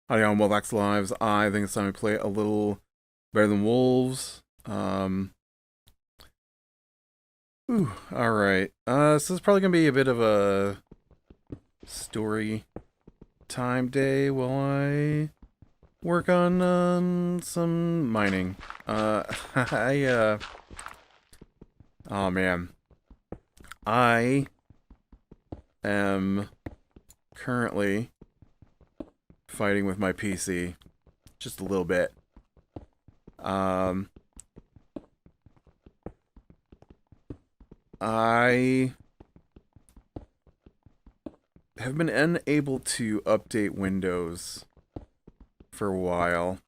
Howdy on Wolvax Lives. I think it's time to play a little better than Wolves. Alright. So this is probably gonna be a bit of a story time day while I work on some mining. Oh man. I am currently fighting with my PC just a little bit. I have been unable to update Windows for a while,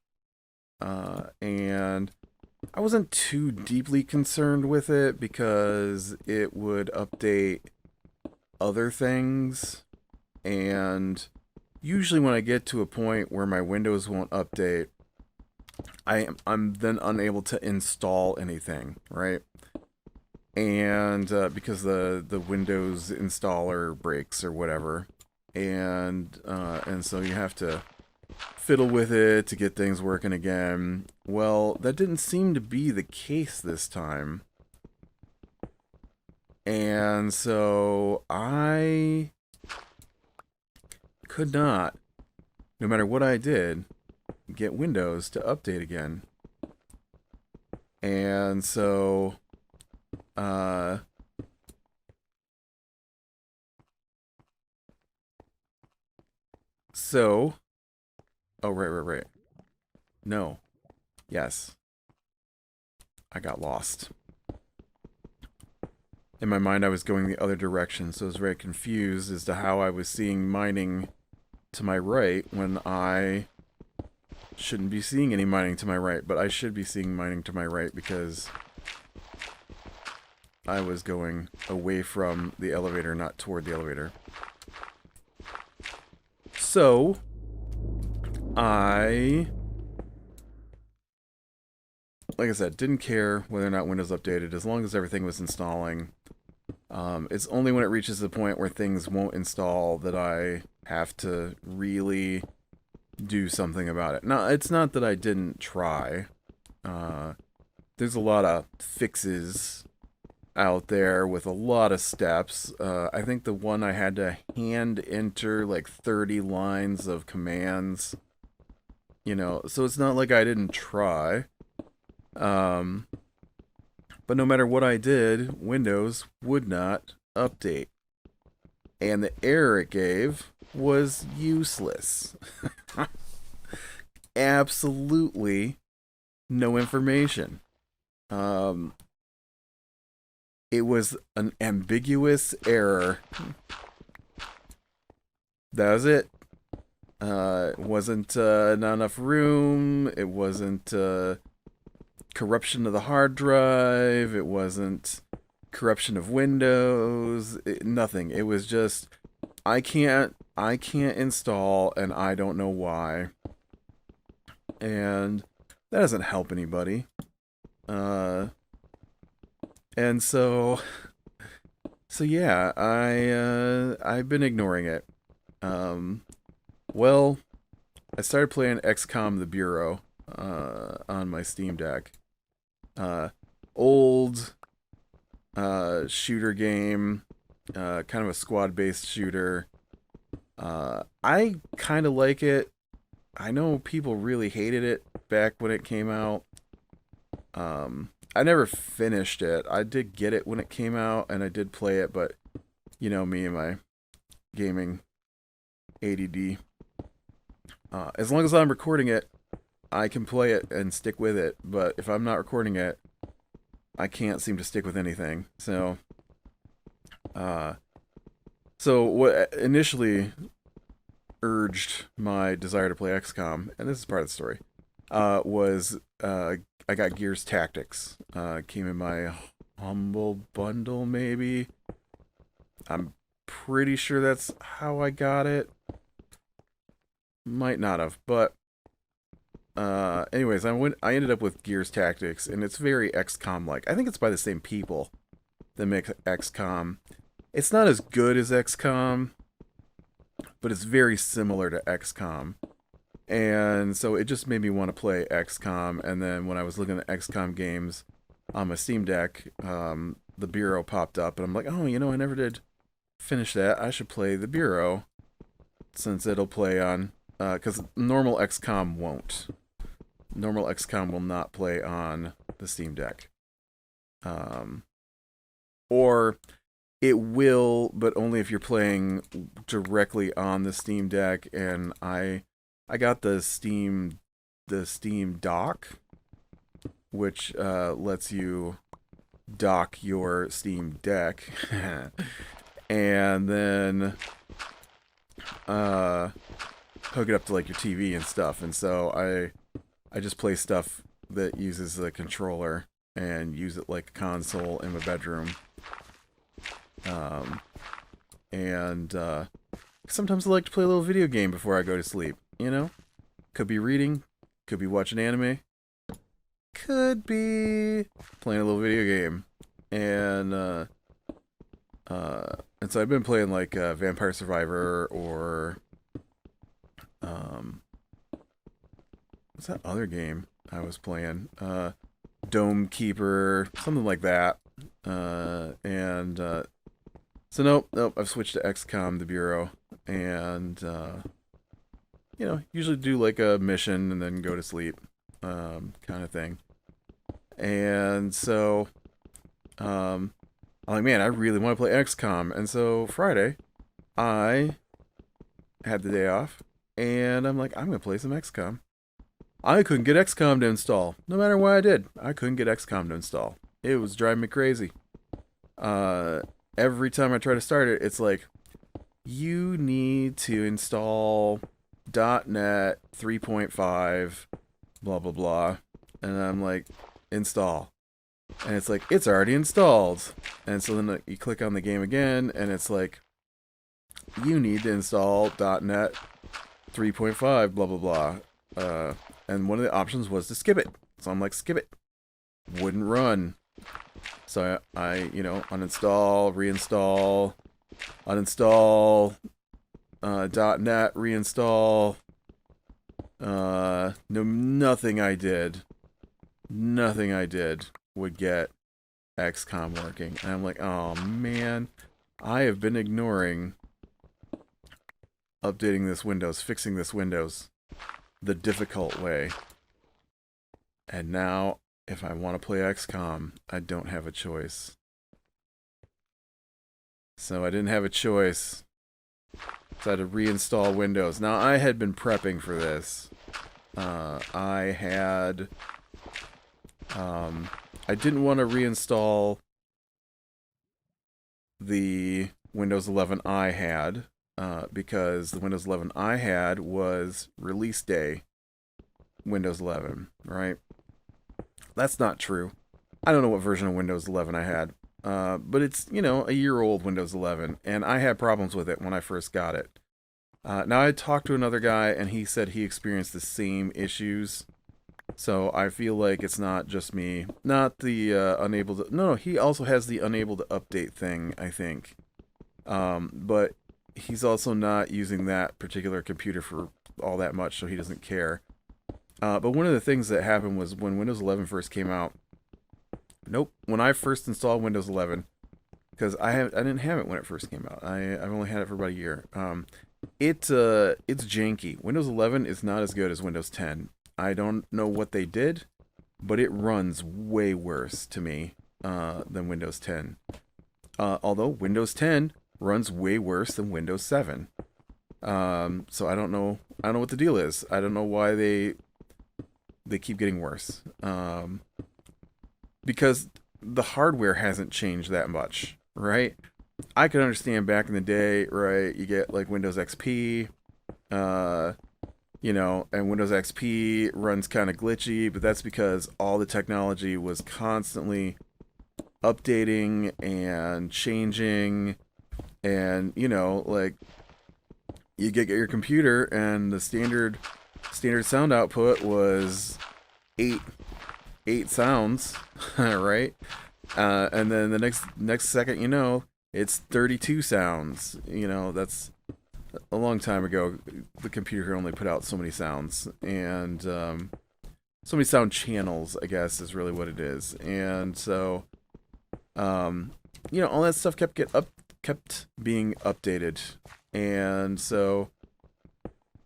and I wasn't too deeply concerned with it because it would update other things, and usually when I get to a point where my Windows won't update, I'm then unable to install anything, right? And because the Windows installer breaks or whatever, and so you have to fiddle with it to get things working again. Well, that didn't seem to be the case this time, and so I could not, no matter what I did, get Windows to update again. And so oh, right. No. Yes. I got lost. In my mind, I was going the other direction, so I was very confused as to how I was seeing mining to my right when I shouldn't be seeing any mining to my right, but I should be seeing mining to my right because I was going away from the elevator, not toward the elevator. So, like I said, didn't care whether or not Windows updated as long as everything was installing. It's only when it reaches the point where things won't install that I have to really do something about it. Now, it's not that I didn't try. There's a lot of fixes out there with a lot of steps. I think the one I had to hand enter like 30 lines of commands. You know, so it's not like I didn't try. But no matter what I did, Windows would not update. And the error it gave was useless. Absolutely no information. It was an ambiguous error. That was it. It wasn't not enough room. It wasn't corruption of the hard drive. It wasn't corruption of Windows. Nothing. It was just I can't install, and I don't know why. And that doesn't help anybody. And so yeah, I've been ignoring it. Well, I started playing XCOM the Bureau on my Steam Deck. Old shooter game, kind of a squad-based shooter. I kind of like it. I know people really hated it back when it came out. I never finished it. I did get it when it came out, and I did play it, but you know me and my gaming ADD. As long as I'm recording it, I can play it and stick with it, but if I'm not recording it, I can't seem to stick with anything. So what initially urged my desire to play XCOM, and this is part of the story, was I got Gears Tactics. Came in my humble bundle, maybe. I'm pretty sure that's how I got it. Might not have, but anyways, I ended up with Gears Tactics, and it's very XCOM like. I think it's by the same people that make XCOM. It's not as good as XCOM, but it's very similar to XCOM. And so it just made me want to play XCOM. And then when I was looking at XCOM games on my Steam Deck, the Bureau popped up, and I'm like, oh, I never did finish that. I should play the Bureau since it'll play on, because normal XCOM won't. Normal XCOM will not play on the Steam Deck. Or it will, but only if you're playing directly on the Steam Deck. And I got the Steam dock, which lets you dock your Steam Deck, and then hook it up to like your TV and stuff. And so I just play stuff that uses the controller and use it like a console in my bedroom. And sometimes I like to play a little video game before I go to sleep. Could be reading, could be watching anime, could be playing a little video game. And so I've been playing like Vampire Survivor, or what's that other game I was playing? Dome Keeper, something like that. So nope, I've switched to XCOM, the Bureau, and usually do like a mission and then go to sleep, kind of thing. And so, I'm like, man, I really want to play XCOM. And so Friday, I had the day off, and I'm like, I'm gonna play some XCOM. I couldn't get XCOM to install. No matter what I did, I couldn't get XCOM to install. It was driving me crazy. Every time I try to start it, it's like, you need to install .NET 3.5, blah, blah, blah. And I'm like, install. And it's like, it's already installed. And so then you click on the game again, and it's like, you need to install .NET 3.5, blah, blah, blah. And one of the options was to skip it. So I'm like, skip it. Wouldn't run. So I uninstall, reinstall, uninstall, .NET, reinstall. Nothing I did would get XCOM working. And I'm like, oh man, I have been ignoring updating this Windows, fixing this Windows the difficult way. And now, if I want to play XCOM, I don't have a choice. So I didn't have a choice. So I had to reinstall Windows. Now, I had been prepping for this. I didn't want to reinstall the Windows 11 I had, because the Windows 11 I had was release day Windows 11, right? That's not true. I don't know what version of Windows 11 I had, but it's, a year-old Windows 11, and I had problems with it when I first got it. Now, I talked to another guy, and he said he experienced the same issues, so I feel like it's not just me. Not the unable to... No, he also has the unable to update thing, I think. But he's also not using that particular computer for all that much, so he doesn't care. But one of the things that happened was when Windows 11 first came out. Nope. When I first installed Windows 11, because I didn't have it when it first came out. I've only had it for about a year. It's janky. Windows 11 is not as good as Windows 10. I don't know what they did, but it runs way worse to me than Windows 10. Although Windows 10 runs way worse than Windows 7. So I don't know what the deal is. I don't know why they keep getting worse. Because the hardware hasn't changed that much, right? I could understand back in the day, right? You get like Windows XP, and Windows XP runs kind of glitchy, but that's because all the technology was constantly updating and changing, And like you get your computer, and the standard sound output was eight eight sounds, right? And then the next second, it's 32 sounds. That's a long time ago. The computer could only put out so many sounds, and so many sound channels, I guess, is really what it is. And so, all that stuff kept being updated, and so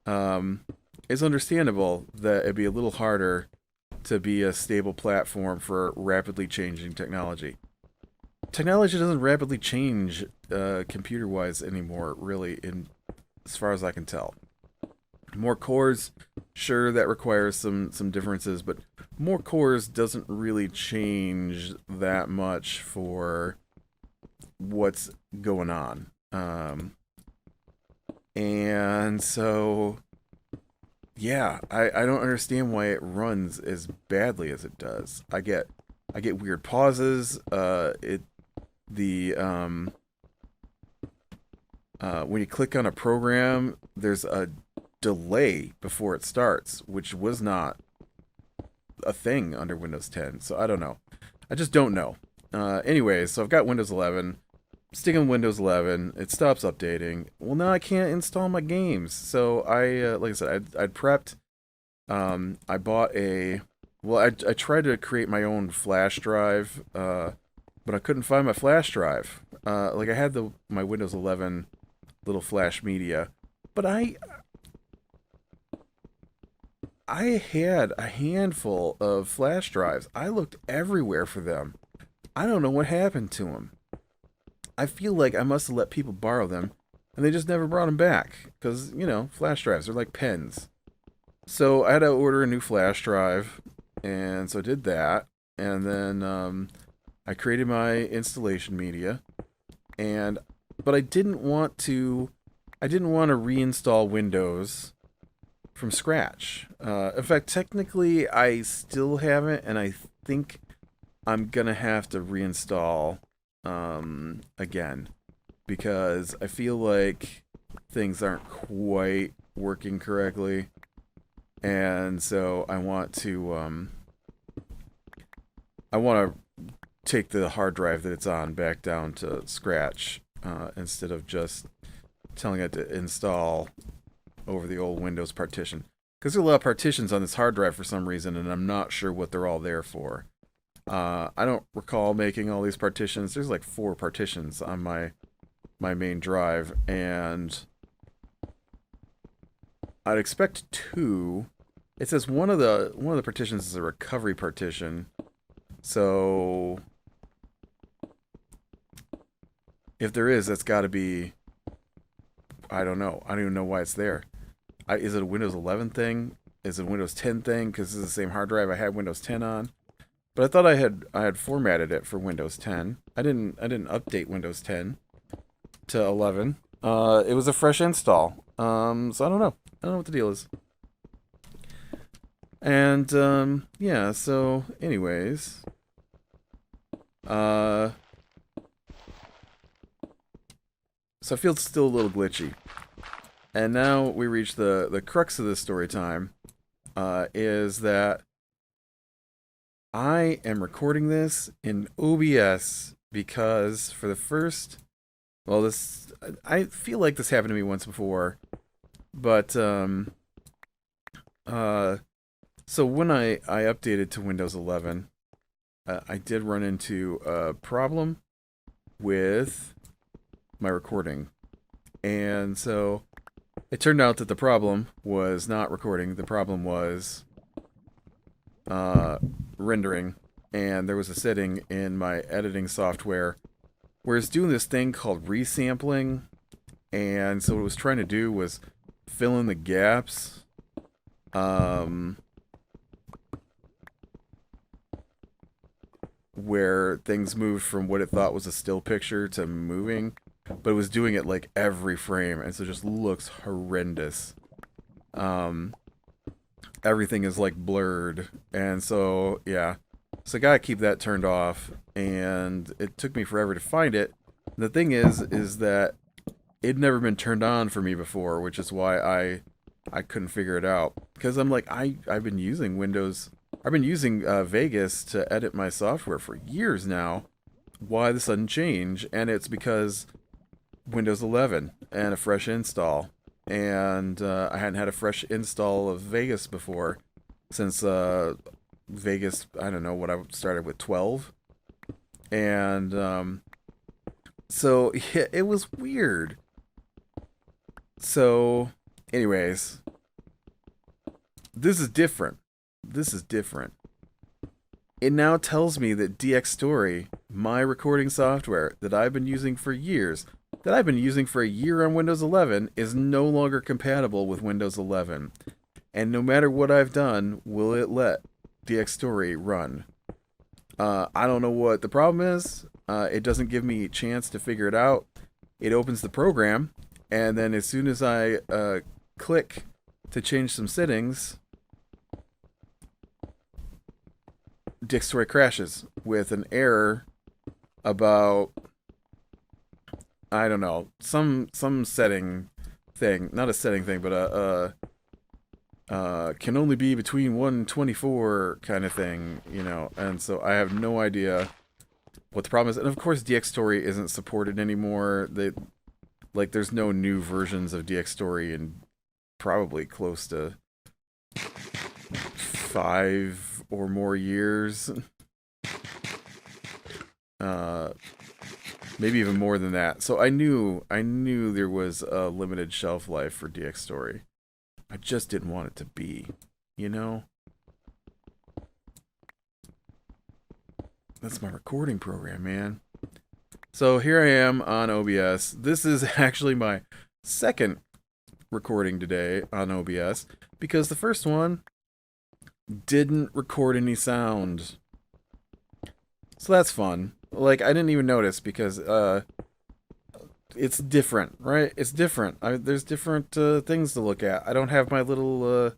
it's understandable that it'd be a little harder to be a stable platform for rapidly changing technology. Technology doesn't rapidly change computer-wise anymore, really, as far as I can tell. More cores, sure, that requires some differences, but more cores doesn't really change that much for what's going on. And so, yeah, I don't understand why it runs as badly as it does. I get weird pauses. When you click on a program, there's a delay before it starts, which was not a thing under Windows 10. So I don't know. I just don't know. Anyways, so I've got Windows 11. Sticking with Windows 11, it stops updating. Well, now I can't install my games. So like I said, I'd prepped. I bought I tried to create my own flash drive, but I couldn't find my flash drive. Like I had my Windows 11 little flash media, but I had a handful of flash drives. I looked everywhere for them. I don't know what happened to them. I feel like I must have let people borrow them, and they just never brought them back. Because, flash drives are like pens. So I had to order a new flash drive, and so I did that. And then I created my installation media, but I didn't want to reinstall Windows from scratch. In fact, technically, I still haven't, and I think I'm gonna have to reinstall again, because I feel like things aren't quite working correctly, and so I want to take the hard drive that it's on back down to scratch, instead of just telling it to install over the old Windows partition. Because there are a lot of partitions on this hard drive for some reason, and I'm not sure what they're all there for. I don't recall making all these partitions. There's like 4 partitions on my main drive, and I'd expect 2. It says one of the partitions is a recovery partition. So if there is, that's got to be, I don't know. I don't even know why it's there. Is it a Windows 11 thing? Is it a Windows 10 thing? Because this is the same hard drive I had Windows 10 on. But I thought I had formatted it for Windows 10. I didn't update Windows 10 to 11. It was a fresh install. So I don't know. I don't know what the deal is. And yeah. So, anyways, so I feel it's still a little glitchy. And now we reach the crux of this story time. Is that I am recording this in OBS because for the first, I feel like this happened to me once before, but so when I updated to Windows 11, I did run into a problem with my recording, and so it turned out that the problem was not recording. The problem was rendering, and there was a setting in my editing software where it's doing this thing called resampling, and so what it was trying to do was fill in the gaps where things moved from what it thought was a still picture to moving, but it was doing it like every frame, and so it just looks horrendous. Everything is like blurred, and so yeah, so I gotta keep that turned off, and it took me forever to find it. The thing is that it'd never been turned on for me before, which is why I couldn't figure it out. Because I'm like, I've been using Windows, I've been using Vegas to edit my software for years now. Why the sudden change? And it's because Windows 11 and a fresh install. And I hadn't had a fresh install of Vegas before since Vegas, I don't know what I started with, 12. And so yeah, it was weird. So, anyways, this is different. This is different. It now tells me that DX Story, my recording software that I've been using for years, that I've been using for a year on Windows 11, is no longer compatible with Windows 11. And no matter what I've done, will it let DX Story run? I don't know what the problem is. It doesn't give me a chance to figure it out. It opens the program, and then as soon as I click to change some settings, DX Story crashes with an error about, I don't know, some setting thing, not a setting thing, but can only be between 1 and 24 kind of thing, you know. And so I have no idea what the problem is. And of course, DX Story isn't supported anymore. There's no new versions of DX Story in probably close to 5 or more years. Maybe even more than that. So I knew there was a limited shelf life for DX Story. I just didn't want it to be, you know? That's my recording program, man. So here I am on OBS. This is actually my second recording today on OBS because the first one didn't record any sound. So that's fun. Like, I didn't even notice because it's different, right? It's different. There's different things to look at. I don't have my little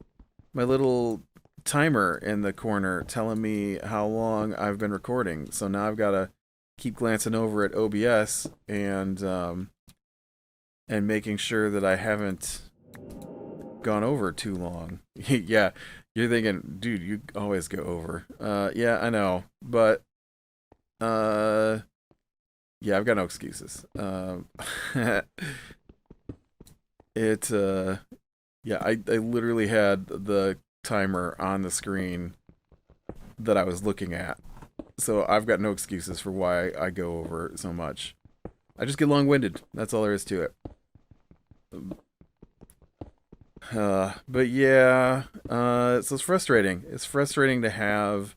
timer in the corner telling me how long I've been recording. So now I've got to keep glancing over at OBS and making sure that I haven't gone over too long. Yeah, you're thinking, dude, you always go over. Yeah, I know, but yeah, I've got no excuses. Yeah, I literally had the timer on the screen that I was looking at. So I've got no excuses for why I go over so much. I just get long-winded. That's all there is to it. But yeah, so it's frustrating. It's frustrating to have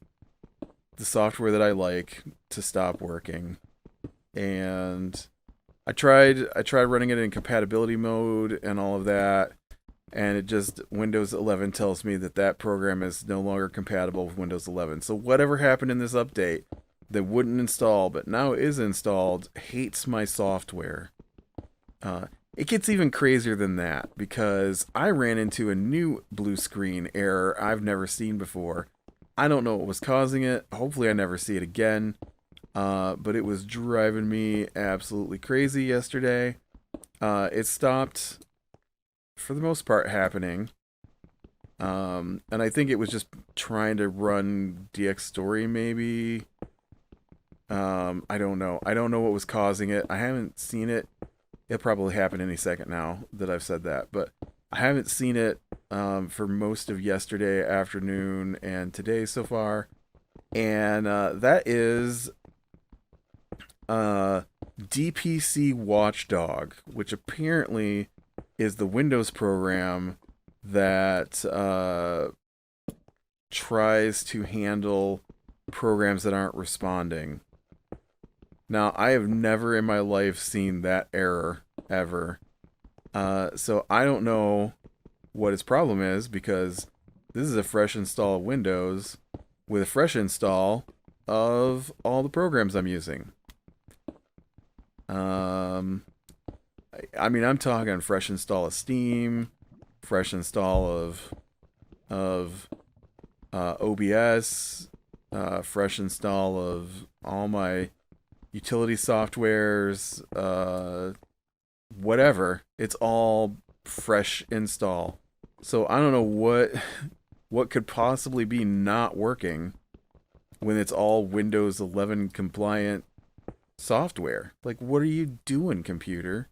the software that I like to stop working. And I tried running it in compatibility mode and all of that, and it just, Windows 11 tells me that program is no longer compatible with Windows 11. So whatever happened in this update that wouldn't install but now is installed hates my software. It gets even crazier than that because I ran into a new blue screen error I've never seen before. I don't know what was causing it. Hopefully I never see it again. But it was driving me absolutely crazy yesterday. It stopped, for the most part, happening. And I think it was just trying to run DX Story, maybe. I don't know. I don't know what was causing it. I haven't seen it. It'll probably happen any second now that I've said that. But I haven't seen it for most of yesterday afternoon and today so far. And that is DPC Watchdog, which apparently is the Windows program that tries to handle programs that aren't responding. Now, I have never in my life seen that error, ever. So I don't know what its problem is, because this is a fresh install of Windows with a fresh install of all the programs I'm using. I mean, I'm talking fresh install of Steam, fresh install of OBS, fresh install of all my utility softwares, whatever. It's all fresh install. So I don't know what could possibly be not working when it's all Windows 11 compliant software. Like, what are you doing, computer?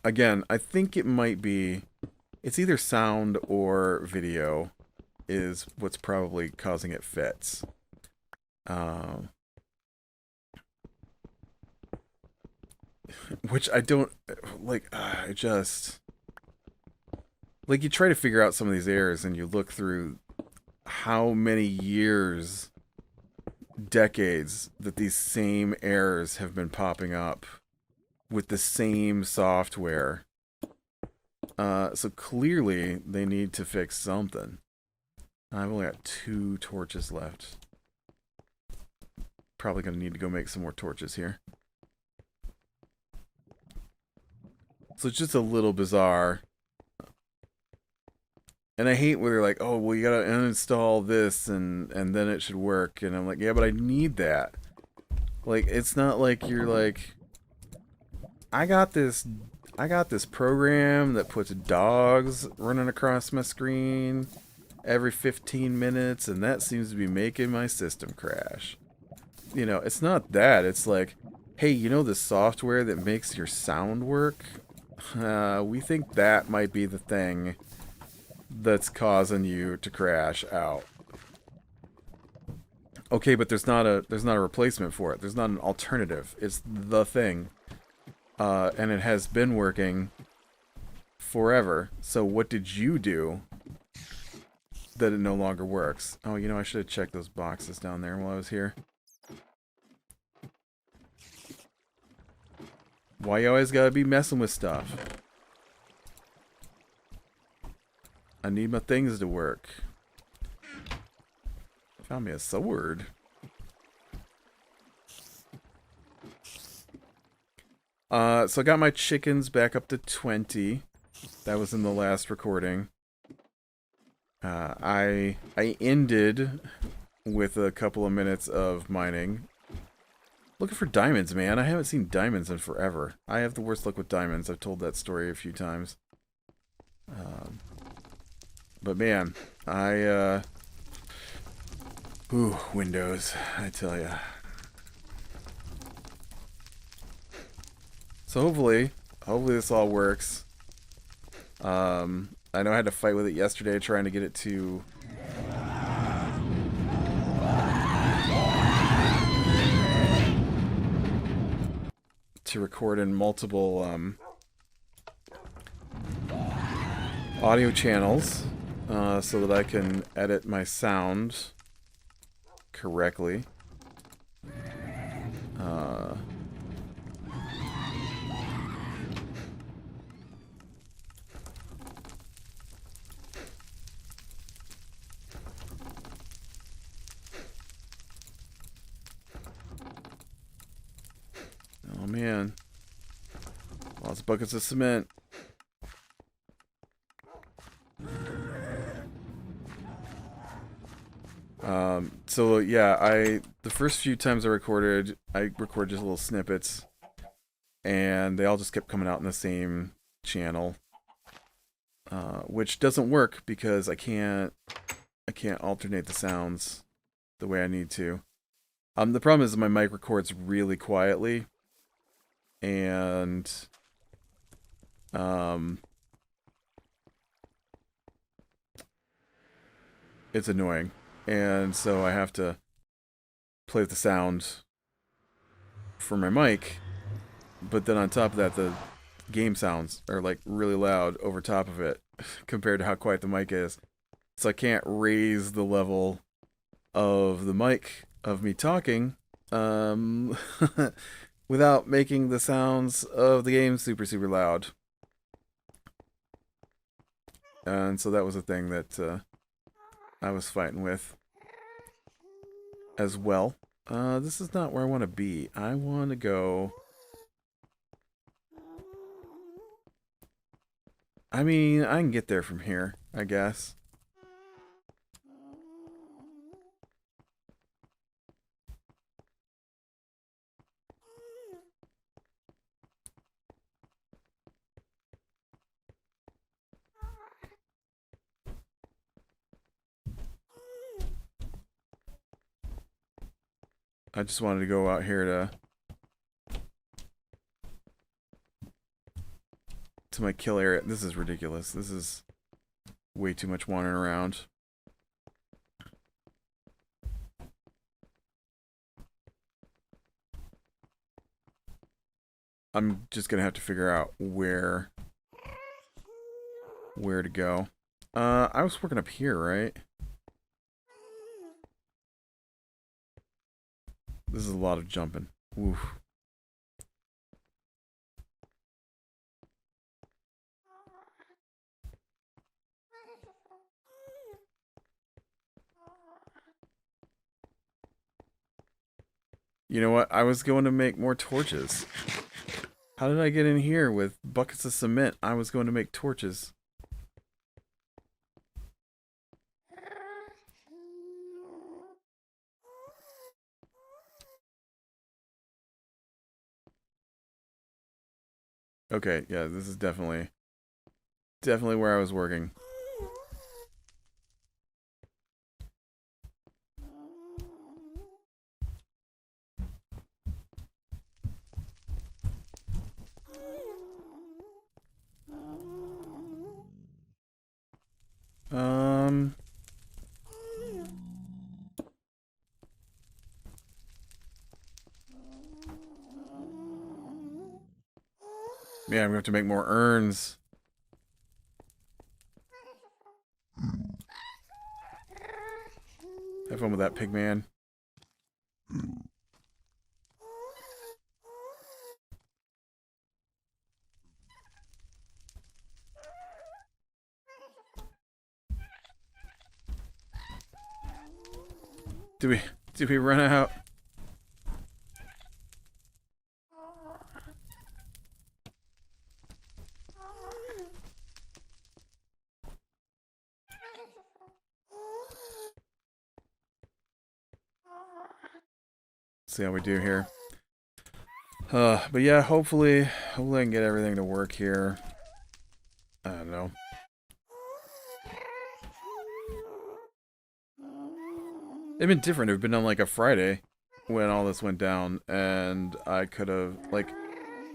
Again, I think it might be, it's either sound or video is what's probably causing it fits. Um, which I don't, like, I just, like, you try to figure out some of these errors and you look through how many years, decades that these same errors have been popping up with the same software. So clearly they need to fix something. I've only got 2 torches left. Probably gonna need to go make some more torches here. So it's just a little bizarre. And I hate where they're like, oh, well, you gotta uninstall this and then it should work. And I'm like, yeah, but I need that. Like, it's not like you're like, I got this program that puts dogs running across my screen every 15 minutes, and that seems to be making my system crash. You know, it's not that. It's like, hey, you know the software that makes your sound work? We think that might be the thing that's causing you to crash out. Okay, but there's not a replacement for it. There's not an alternative. It's the thing. And it has been working forever. So what did you do that it no longer works? Oh, you know, I should have checked those boxes down there while I was here. Why you always gotta be messing with stuff? I need my things to work. Found me a sword. So I got my chickens back up to 20. That was in the last recording. I ended with a couple of minutes of mining. Looking for diamonds, man. I haven't seen diamonds in forever. I have the worst luck with diamonds. I've told that story a few times. But man, ooh, Windows, I tell ya. So hopefully this all works. I know I had to fight with it yesterday trying to get it to record in multiple audio channels so that I can edit my sound correctly. Oh man, lots of buckets of cement. So yeah, the first few times I recorded just little snippets, and they all just kept coming out in the same channel, which doesn't work because I can't alternate the sounds the way I need to. The problem is my mic records really quietly, and it's annoying. And so I have to play with the sound for my mic, but then on top of that, the game sounds are like really loud over top of it compared to how quiet the mic is. So I can't raise the level of the mic of me talking without making the sounds of the game super, super loud. And so that was a thing that I was fighting with as well. This is not where I want to be. I want to go... I mean, I can get there from here, I guess. I just wanted to go out here to my kill area. This is ridiculous. This is way too much wandering around. I'm just gonna have to figure out where to go. I was working up here, right? This is a lot of jumping. Oof. You know what? I was going to make more torches. How did I get in here with buckets of cement? I was going to make torches. Okay, yeah, this is definitely where I was working. Yeah, I'm gonna have to make more urns. Have fun with that, pig man. Do we run out? See how we do here. But yeah, hopefully I can get everything to work here. I don't know. It'd been different. It'd been on like a Friday when all this went down, and I could have like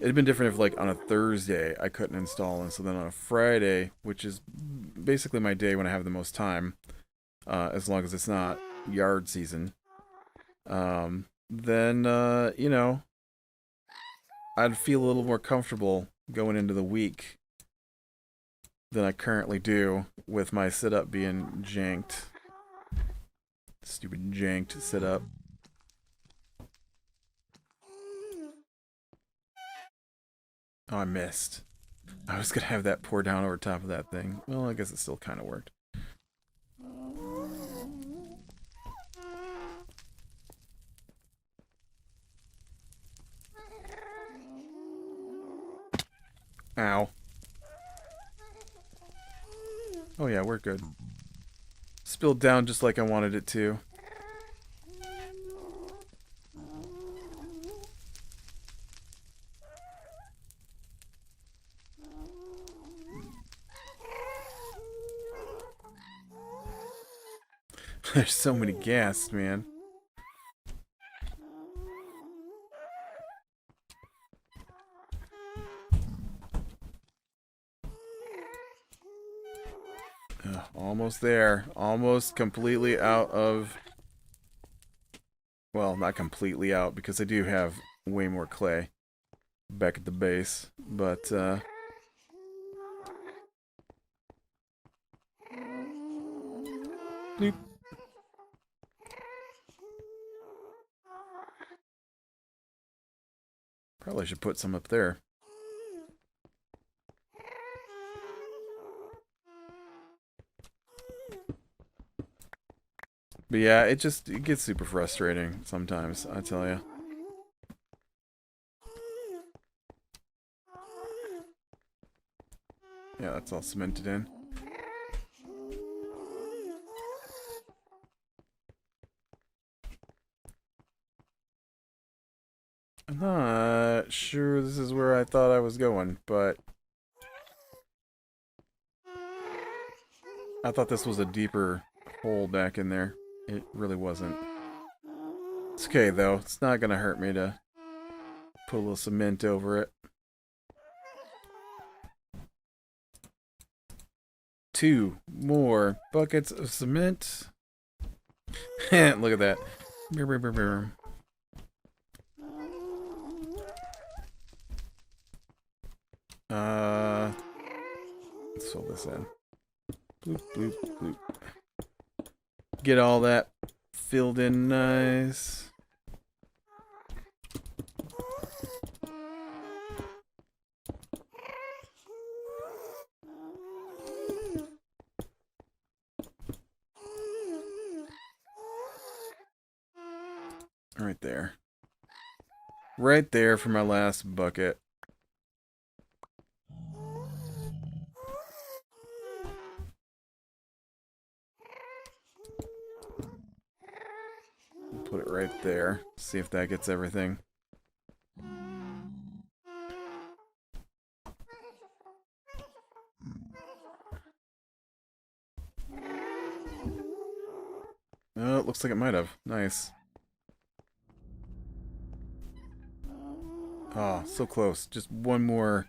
it'd been different if like on a Thursday I couldn't install, and so then on a Friday, which is basically my day when I have the most time, as long as it's not yard season, then you know, I'd feel a little more comfortable going into the week than I currently do with my sit-up being janked. Stupid janked sit-up. Oh, I missed. I was gonna have that pour down over top of that thing. Well, I guess it still kind of worked. Ow. Oh yeah, we're good. Spilled down just like I wanted it to. There's so many ghasts, man. Almost there. Almost completely out of... Well, not completely out, because I do have way more clay back at the base. But, Bloop. Probably should put some up there. But yeah, it gets super frustrating sometimes, I tell you. Yeah, that's all cemented in. I'm not sure this is where I thought I was going, but I thought this was a deeper hole back in there. It really wasn't. It's okay, though. It's not gonna hurt me to put a little cement over it. 2 more buckets of cement. Look at that. Let's fill this in. Bloop, bloop, bloop. Get all that filled in nice. Right there. Right there for my last bucket. Put it right there. See if that gets everything. Oh, it looks like it might have. Nice. Ah, oh, so close. Just one more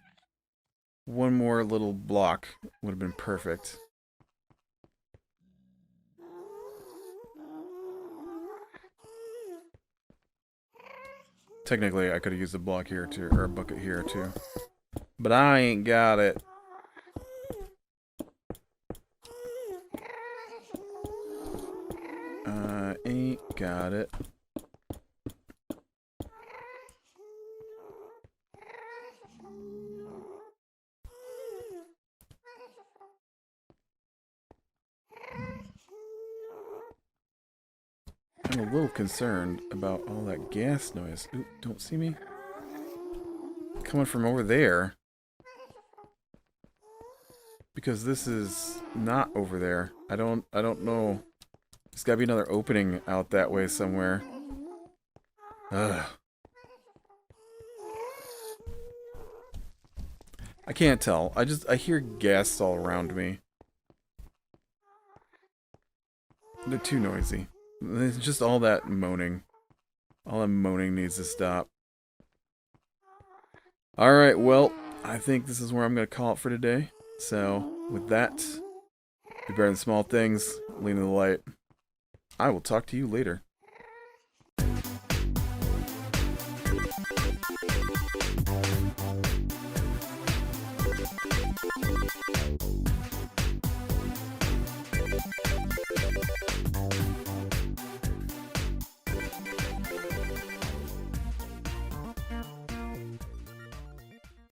little block would have been perfect. Technically, I could have used a block here too, or a bucket here too. But I ain't got it. Ain't got it. I'm a little concerned about all that gas noise. Ooh, don't see me? Coming from over there. Because this is not over there. I don't know. There's gotta be another opening out that way somewhere. Ugh. I can't tell. I hear gas all around me. They're too noisy. It's just all that moaning. All that moaning needs to stop. Alright, well, I think this is where I'm going to call it for today. So, with that, be better than small things, lean in the light. I will talk to you later.